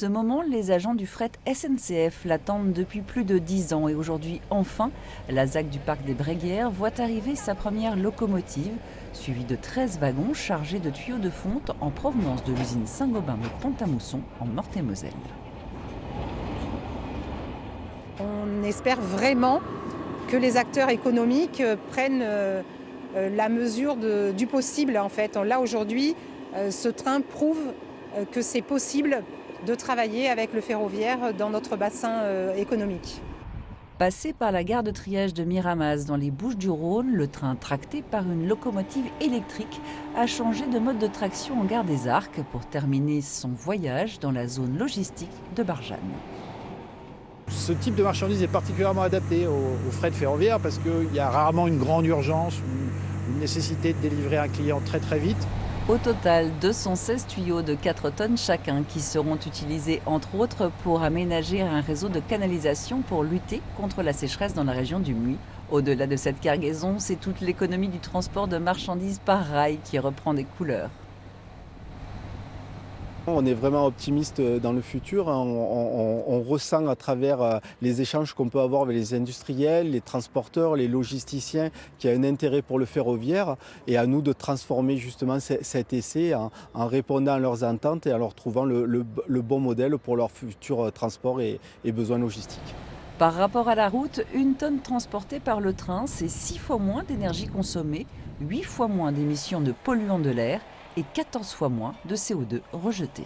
Ce moment, les agents du fret SNCF l'attendent depuis plus de 10 ans et aujourd'hui, enfin, la ZAC du parc des Bréguières voit arriver sa première locomotive, suivie de 13 wagons chargés de tuyaux de fonte en provenance de l'usine Saint-Gobain de Pont-à-Mousson en Meurthe-et-Moselle. On espère vraiment que les acteurs économiques prennent la mesure du possible. En fait, là aujourd'hui, ce train prouve que c'est possible de travailler avec le ferroviaire dans notre bassin économique. Passé par la gare de triage de Miramas dans les Bouches-du-Rhône, le train tracté par une locomotive électrique a changé de mode de traction en gare des Arcs pour terminer son voyage dans la zone logistique de Barjane. Ce type de marchandise est particulièrement adapté au fret ferroviaire parce qu'il y a rarement une grande urgence, une nécessité de délivrer un client très très vite. Au total, 216 tuyaux de 4 tonnes chacun qui seront utilisés entre autres pour aménager un réseau de canalisation pour lutter contre la sécheresse dans la région du Muy. Au-delà de cette cargaison, c'est toute l'économie du transport de marchandises par rail qui reprend des couleurs. On est vraiment optimiste dans le futur. On ressent à travers les échanges qu'on peut avoir avec les industriels, les transporteurs, les logisticiens qu'il y a un intérêt pour le ferroviaire et à nous de transformer justement cet essai en répondant à leurs attentes et en leur trouvant le bon modèle pour leur futur transport et besoins logistiques. Par rapport à la route, une tonne transportée par le train, c'est 6 fois moins d'énergie consommée, 8 fois moins d'émissions de polluants de l'air et 14 fois moins de CO2 rejeté.